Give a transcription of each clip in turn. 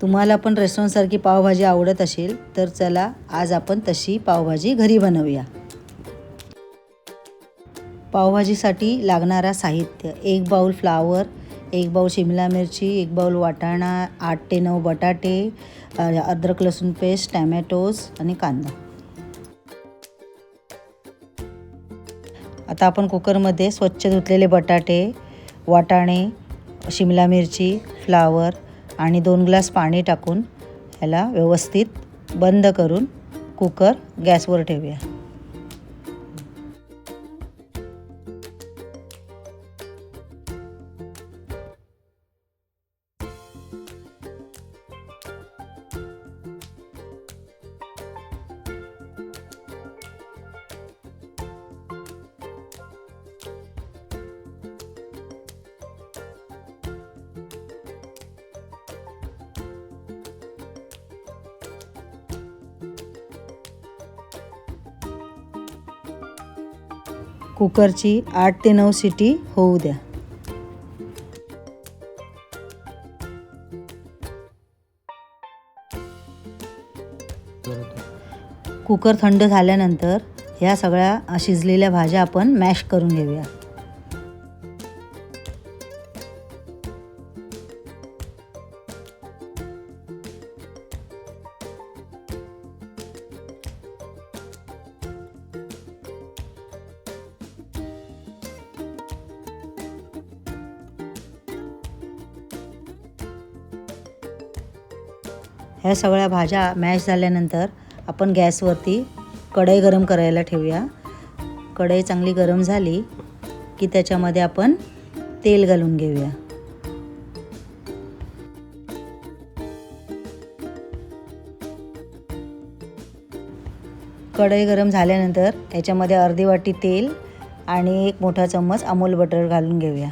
तुम्हाला पण रेस्टॉरंटसारखी पावभाजी आवडत असेल तर चला आज आपण तशी पावभाजी घरी बनवूया। पावभाजीसाठी लागणारा साहित्य: 1 बाउल फ्लावर, 1 बाउल शिमला मिरची, 1 बाउल वाटाणा, 8 ते 9 बटाटे, अद्रक लसूण पेस्ट, टॅमॅटोज आणि कांदा। आता आपण कुकरमध्ये स्वच्छ धुतलेले बटाटे, वाटाणे, शिमला मिरची, फ्लावर आणि 2 ग्लास पाणी टाकून ह्याला व्यवस्थित बंद करून कुकर गॅसवर ठेवूया। कुकरची 8 ते 9 शिटी होऊ द्या। कुकर थंड झाल्यानंतर ह्या सगळ्या शिजलेल्या भाज्या आपण मॅश करून घेऊया। ह्या सगळ्या भाज्या मॅश झाल्यानंतर आपण गॅसवरती कढई गरम करायला ठेवूया। कढई चांगली गरम झाली की त्याच्यामध्ये आपण तेल घालून घेऊया। कढई गरम झाल्यानंतर याच्यामध्ये अर्धी वाटी तेल आणि 1 मोठा चम्मच अमूल बटर घालून घेऊया।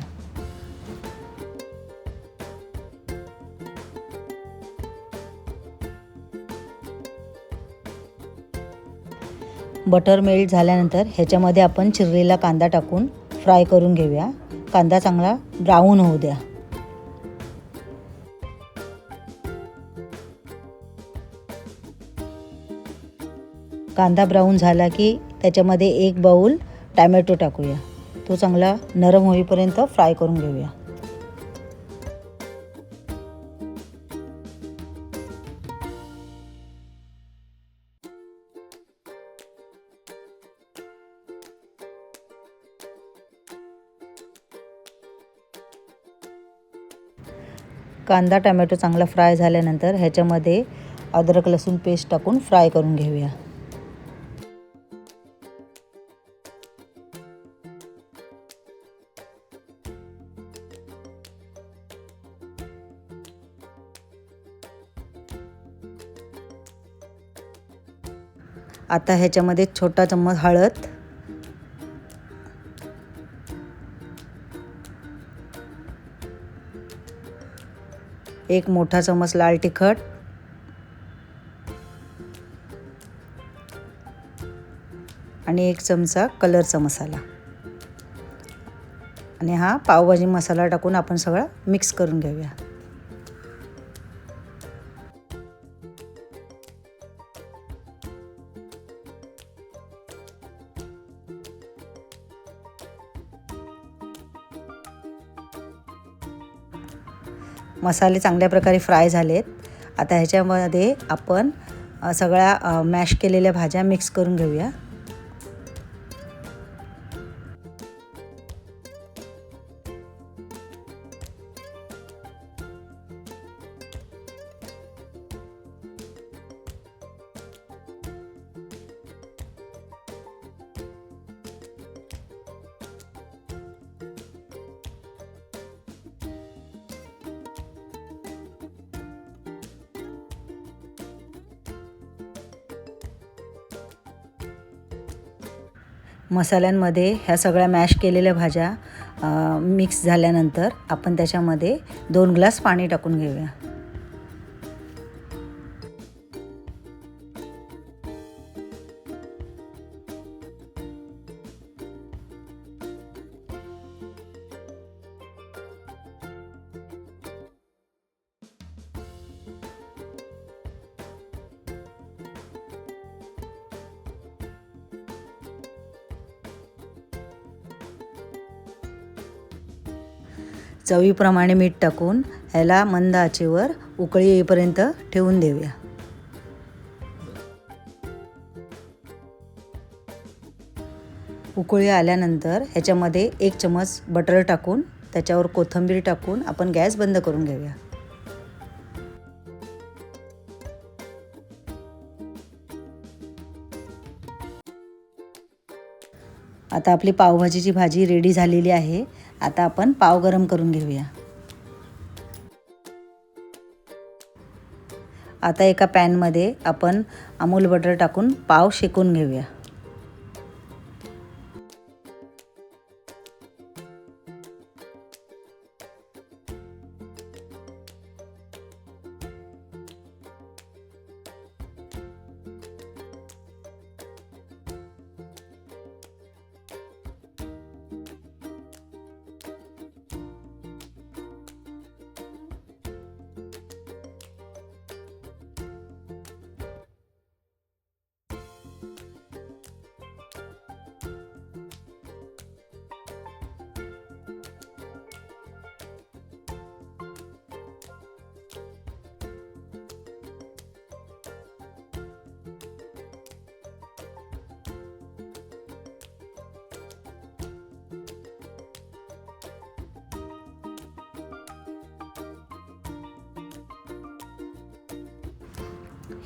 बटर मेल्ट झाल्यानंतर ह्याच्यामध्ये आपण चिरलेला कांदा टाकून फ्राय करून घेऊया। कांदा चांगला ब्राऊन होऊ द्या। कांदा ब्राऊन झाला की त्याच्यामध्ये 1 बाउल टॅमॅटो टाकूया। तो चांगला नरम होईपर्यंत फ्राय करून घेऊया। कांदा टोमॅटो चांगला फ्राय झाल्यानंतर ह्याच्यामध्ये अद्रक लसूण पेस्ट टाकून फ्राय करून घेऊया। आता ह्याच्यामध्ये छोटा चम्मच हळद, एक मोठा चम्मच लाल तिखट आणि 1 चमचा कलरचा मसाला आणि हा पावभाजी मसाला टाकून आपण सगळं मिक्स करून घेऊया। मसाले चांगल्या प्रकारे फ्राय झालेत। आता ह्याच्यामध्ये आपण सगळ्या मॅश केलेल्या भाज्या मिक्स करून घेऊया। मसाल्यांमध्ये ह्या सगळ्या मॅश केलेल्या भाज्या मिक्स झाल्यानंतर आपण त्याच्यामध्ये 2 ग्लास पाणी टाकून घेऊया। चवीप्रमाणे मीठ टाकून ह्याला मंद आचेवर उकळी येईपर्यंत ठेवून देऊया. उकळी आल्यानंतर ह्याच्यामध्ये 1 चमच बटर टाकून त्याच्यावर कोथिंबीर टाकून आपण गॅस बंद करून घेऊया. आता आपली पावभाजीची भाजी रेडी झालेली आहे. आता आपण पाव गरम करून घेऊया. आता एका पॅनमध्ये आपण अमूल बटर टाकून पाव शेकून घेऊया.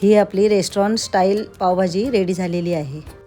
ही आपली रेस्टॉरंट स्टाईल पावभाजी रेडी झालेली आहे.